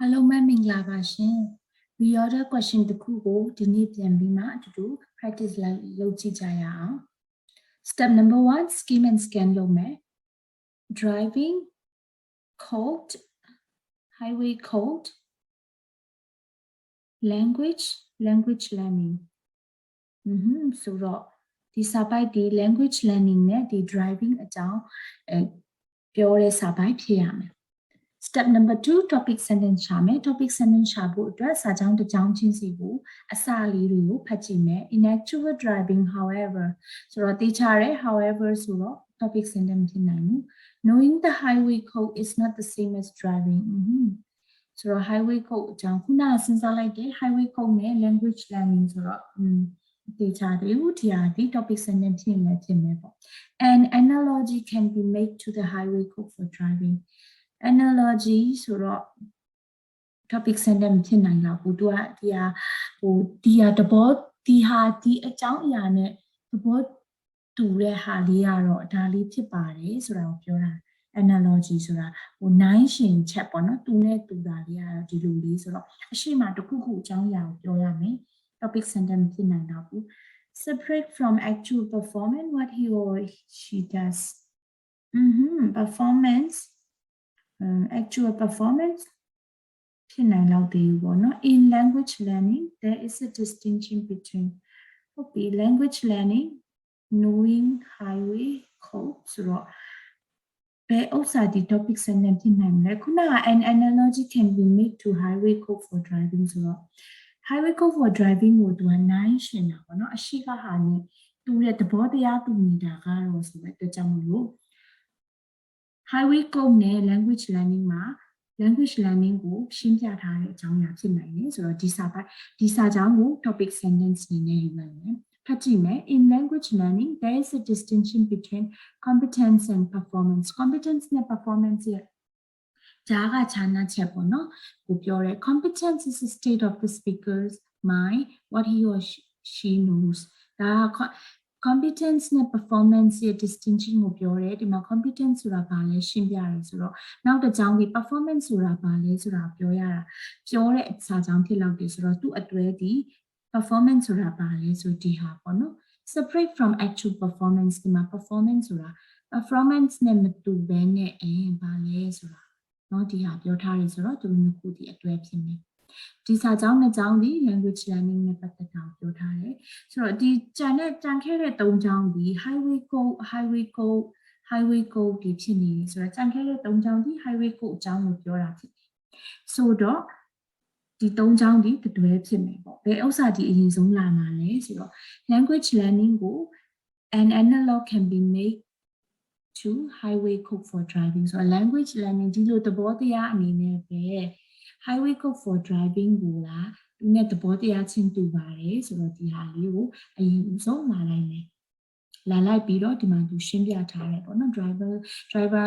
Hello မင်္ဂလာပါရှင် Reorder question တစ်ခုကိုဒီနေ့ပြန်ပြီးမှအတူတူ practice လုပ်ကြည့်ကြရအောင် Step number 1 scheme and scan လုပ်မယ် Driving code highway code language learning ဆိုတော့ဒီစာပိုက်ဒီ language learning နဲ့ဒီ driving အကြောင်းပြောတဲ့စာပိုက်ဖြစ်ရမယ်Step number 2 topic sentence ရှာမယ် topic sentence ရှာဖို့အတွက်စာကြောင်းတစ်ကြောင်းချင်းစီကိုအစလေးတွေကိုဖတ်ကြည့်မယ် in actual driving however ဆိုတော့သိချရဲ however ဆိုတော့ topic sentence ဖြစ်နိုင်ဘူး knowing the highway code is not the same as driving ဆိုတော့ highway code အကြောင်းခုနကစဉ်းစားလိုက်တယ် highway code နဲ့ language learning ဆိုတော့သိချတယ်ဦးဒီဟာဒီ topic sentence ဖြစ်မယ်ပေါ့ an analogy can be made to the highway code for driving analogy ဆိုတော့ topic sentence ဖြစ်နိုင်လားဘူးသူကဒီဟာတဘောဒီအကြောင်းအရာနဲ့သဘောတူတဲ့ဟာလေးကတော့ဒါလေးဖြစ်ပါတယ်ဆိုတာကိုပြောတာ analogy ဆိုတာနိုင်ရှင်ချက်ပေါ့နော်သူနဲ့တူတာလေးကတော့ဒီလိုလေးဆိုတော့အရှိမတစ်ခုခုအကြောင်းအရာကိုပြောရမယ် topic sentence ဖြစ်နိုင်တော့ဘူး separate from actual performance what he or she does performance actual performance ဖြစ်နိုင်လောက်သေးဘူးပေါ့နော် in language learning there is a distinction between language learning knowing highway code ဆိုတော့ဘယ်ဥစ္စာဒီ topic sentence ဖြစ်နိုင်မလဲခုနက an analogy can be made to highway code for driving ဆိုတော့ highway code for driving ကိုသူကနိုင်ရှင်တာပေါ့နော်အရှိကဟာနဲ့တူတဲ့သဘောတရားတူနေတာကတော့ဆိုတဲ့အတွက်ကြောင့်မလို့highway code နဲ့ language learning မှာ language learning ကိုရှင်းပြထားတဲ့အကြောင်းအရာဖြစ်နိုင်တယ်ဆိုတော့ဒီစာကြောင်းကို topic sentence အနေနဲ့ယူနိုင်တယ်ဖတ်ကြည့်မယ် in language learning there is a distinction between competence and performance competence နဲ့ performance ရဲ့ကြားကခြားနားချက်ပေါ့နော်ကိုပြောရဲ competence is a state of the speaker's mind what he or she knows ဒါကcompetence နဲ့ performance ရဲ့ distinction ကိုပြောတယ်ဒီမှာ competence ဆိုတာဘာလဲရှင်းပြရတယ်ဆိုတော့နောက်တစ်ကြောင်းဒီ performance ဆိုတာဘာလဲဆိုတာပြောရတာပြောတဲ့အစာကြောင်းဖြစ်လောက်တယ်ဆိုတော့သူ့အတွဲဒီ performance ဆိုတာဘာလဲဆိုဒီဟာပေါ့နော် separate from actual performance ဒီမှာ performance ဆိုတာ performance နဲ့မတူဘဲနဲ့ဘာလဲဆိုတာเนาะဒီဟာပြောထားတယ်ဆိုတော့သူတို့ခုဒီအတွဲဖြစ်နေဒီစာကြောင်းနှစ်ကြောင်းဒီ language learning နဲ့ပတ်သက်တာပြောထားတယ်ဆိုတော့ဒီကြံခဲ့တဲ့၃ကြောင်းဒီ highway code ဒီဖြစ်နေဆိုတော့ကြံခဲ့တဲ့၃ကြောင်းဒီ highway code အကြောင်းကိုပြောတာဖြစ်ဆိုတော့ဒီ၃ကြောင်းဒီတွဲဖြစ်မယ်ပေါ့ဘယ်ဥစ္စာဒီအရင်ဆုံးလာမှာလဲဆိုတော့ language learning ကို an analog can be made to highway code for driving ဆိုတော့ language learning ဒီလိုသဘောတရားအနေနဲ့ပဲ highway code for driving ကိုလားဒီနဲ့သဘောတရားချင်းတူပါတယ်ဆိုတော့ဒီဟာလေးကိုအရင်ဆုံးလာလိုက်မယ်လာလိုက်ပြီးတော့ဒီမှာသူရှင်းပြထားတယ်ပေါ့နော် driver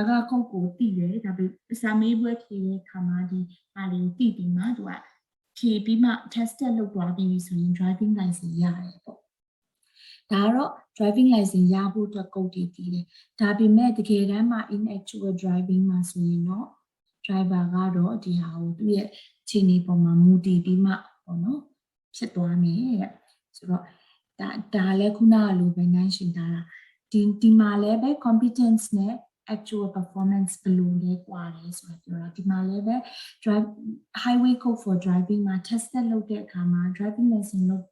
ကခုတ်ကိုတိတယ်ဒါပေမဲ့စာမေးပွဲဖြေတဲ့ခါမှာဒီအားလေးတိပြီးမှသူကဖြေပြီးမှ tested လုပ်သွားပြီးဆိုရင် driving license ရတယ်ပေါ့ဒါတော့ driving license ရဖို့အတွက်ကုတ်တည်တည်တယ်ဒါပေမဲ့တကယ်တမ်းမှာ in actual driving မှာဆိုရင်တော့ driver ကတော့ဒီဟာကိုသူ့ရဲ့ခြေနေပေါ်မှာမူတည်ပြီးမှပေါ့နော်ဖြစ်သွားမယ်တဲ့ဆိုတော့ဒါလည်းခုနကလိုပဲနိုင်ရှင်ထားတာဒီမှာလည်းပဲ competence နဲ့ actual performance ဘယ်လိုလဲกว่าလဲဆိုတော့ပြောတာဒီမှာလည်းပဲ highway code for driving မှာ tested လုပ်တဲ့အခါမှာ driving license လို့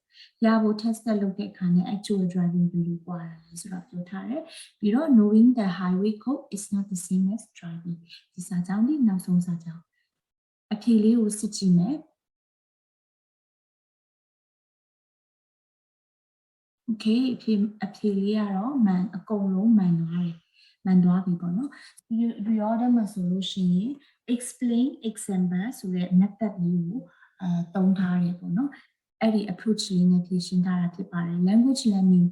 ရဖို့ tested လုပ်တဲ့အခါနဲ့ actual driving ဘယ်လိုกว่าလဲဆိုတော့ပြောထားတယ်ပြီးတော့ knowing the highway code is not the same as driving ဒီစာကြောင်းဒီနောက်ဆုံးစာကြောင်းအဖြေလေးကိုစစ်ကြည့်မယ်Okay အဖြေလေးကတော့အကုန်လုံးမှန်သွားပြီပေါ့နော် reorder မှာဆိုလို့ရှိရင် explain example ဆိုတဲ့ method လေးကိုသုံးထားတယ်ပေါ့နော်အဲ့ဒီ approach လေးနဲ့ဖြေရှင်းထားတာဖြစ်ပါတယ် language learning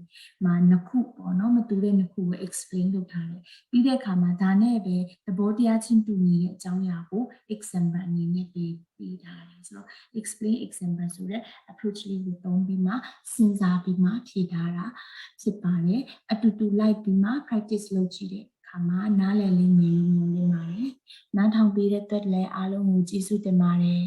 မှာနှစ်ခုပေါ့နော်မတူတဲ့နှစ်ခုကို explain လုပ်ထားတယ်ပြီးတဲ့အခါမှာဒါနဲ့ပဲသဘောတရားချင်းတူနေတဲ့အကြောင်းအရာကို example အနေနဲ့ပေးထားတယ်ဆိုတော့ explain example ဆိုတဲ့ approach လေးကိုသုံးပြီးမှစဉ်းစားပြီးမှဖြေထားတာဖြစ်ပါတယ်အတူတူလိုက်ပြီးမှ practice လုပ်ကြည့်တဲ့အခါမှာနားလည်လိမ့်မယ်လို့မြင်ပါတယ် နားထောင်ပေးတဲ့အတွက်လည်းအားလုံးကိုကျေးဇူးတင်ပါတယ်